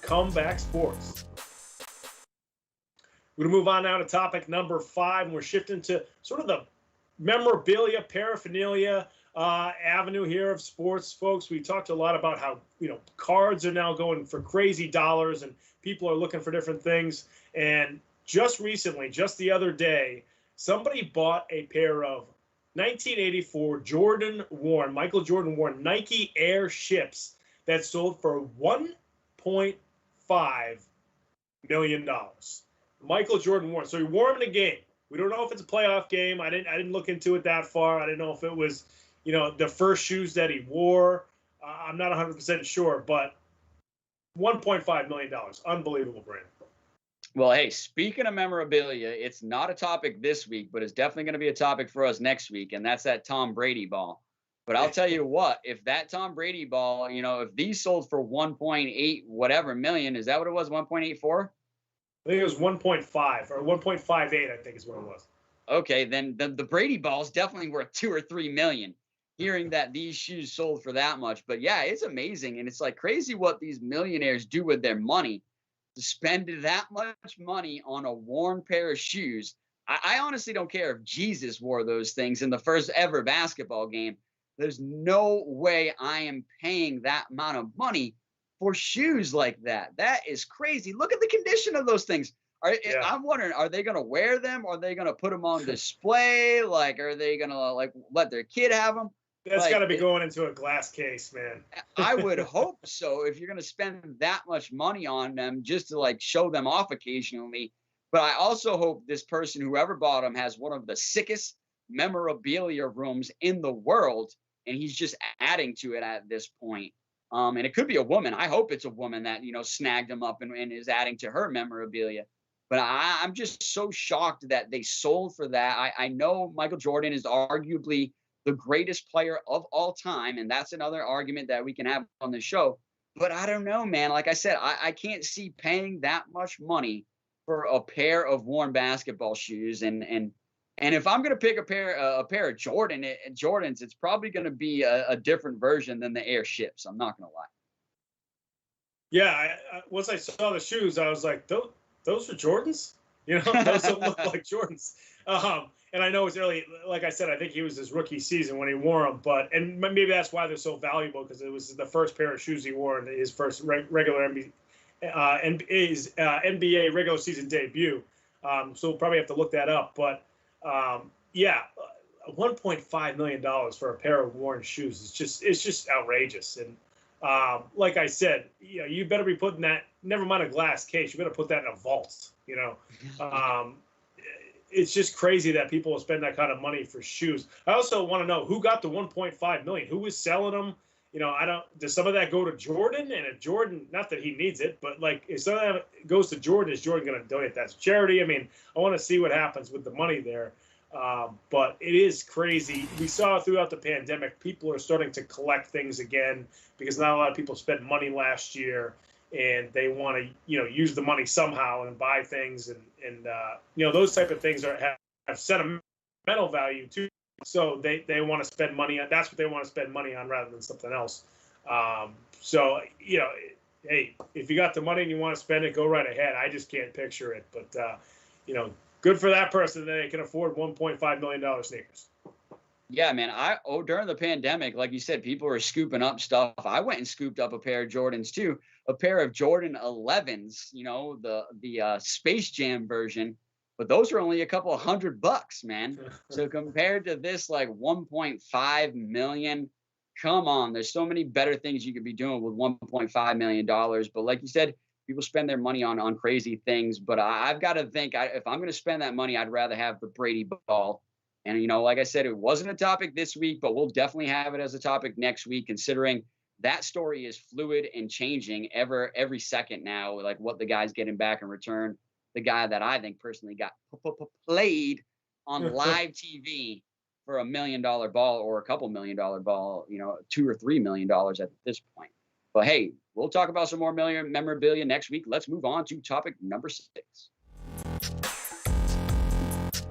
Comeback Sports. We're going to move on now to topic number 5, and we're shifting to sort of the memorabilia, paraphernalia avenue here of sports, folks. We talked a lot about how, cards are now going for crazy dollars and people are looking for different things. And just recently, just the other day, somebody bought a pair of 1984 Michael Jordan worn Nike Air ships that sold for $1.5 million. Michael Jordan wore. So he wore them in a game. We don't know if it's a playoff game. I didn't look into it that far. I didn't know if it was, the first shoes that he wore. I'm not 100% sure, but $1.5 million. Unbelievable, Brandon. Well, hey, speaking of memorabilia, it's not a topic this week, but it's definitely going to be a topic for us next week, and that's that Tom Brady ball. But I'll tell you what, if that Tom Brady ball, if these sold for 1.8 whatever million, is that what it was, 1.84? I think it was 1.5 or 1.58, I think is what it was. Okay, then the Brady ball is definitely worth 2 or 3 million. Hearing that these shoes sold for that much. But yeah, it's amazing. And it's like crazy what these millionaires do with their money to spend that much money on a worn pair of shoes. I honestly don't care if Jesus wore those things in the first ever basketball game. There's no way I am paying that amount of money for shoes like that. That is crazy. Look at the condition of those things. I'm wondering, are they going to wear them? Or are they going to put them on display? Like, are they going to let their kid have them? That's got to be going into a glass case, man. I would hope so, if you're going to spend that much money on them just to show them off occasionally. But I also hope this person, whoever bought them, has one of the sickest memorabilia rooms in the world, and he's just adding to it at this point. And it could be a woman. I hope it's a woman that, snagged them up and is adding to her memorabilia. But I'm just so shocked that they sold for that. I know Michael Jordan is arguably the greatest player of all time, and that's another argument that we can have on the show. But I don't know, man. Like I said, I can't see paying that much money for a pair of worn basketball shoes. And if I'm gonna pick a pair of Jordans, it's probably gonna be a different version than the Air ships. I'm not gonna lie. Yeah, once I saw the shoes, I was like, those are Jordans? Those don't look like Jordans. And I know it's early. Like I said, I think he was his rookie season when he wore them. And maybe that's why they're so valuable, because it was the first pair of shoes he wore in his first regular NBA regular season debut. So we'll probably have to look that up. But $1.5 million for a pair of worn shoes it's just outrageous. And like I said, you better be putting that. Never mind a glass case, you better put that in a vault. It's just crazy that people will spend that kind of money for shoes. I also want to know who got the 1.5 million. Who was selling them? Does some of that go to Jordan? And if Jordan, not that he needs it, but if some of that goes to Jordan, is Jordan going to donate that to charity? I mean, I want to see what happens with the money there. But it is crazy. We saw throughout the pandemic, people are starting to collect things again because not a lot of people spent money last year, and they want to, use the money somehow and buy things, and those type of things have sentimental value too. So they want to spend money on. That's what they want to spend money on rather than something else. So hey, if you got the money and you want to spend it, go right ahead. I just can't picture it, but good for that person that they can afford $1.5 million sneakers. Yeah, man. During the pandemic, like you said, people were scooping up stuff. I went and scooped up a pair of Jordans too, a pair of Jordan 11s, the Space Jam version, but those are only a couple of $100, man. So compared to this, 1.5 million, come on, there's so many better things you could be doing with $1.5 million. But like you said, people spend their money on crazy things. But I've got to think, if I'm going to spend that money, I'd rather have the Brady ball. And, like I said, it wasn't a topic this week, but we'll definitely have it as a topic next week, considering that story is fluid and changing every second now, what the guy's getting back in return. The guy that I think personally got played on live TV for $1 million ball or a couple $1 million ball, $2 or $3 million at this point. But hey, we'll talk about some more memorabilia next week. Let's move on to topic number 6.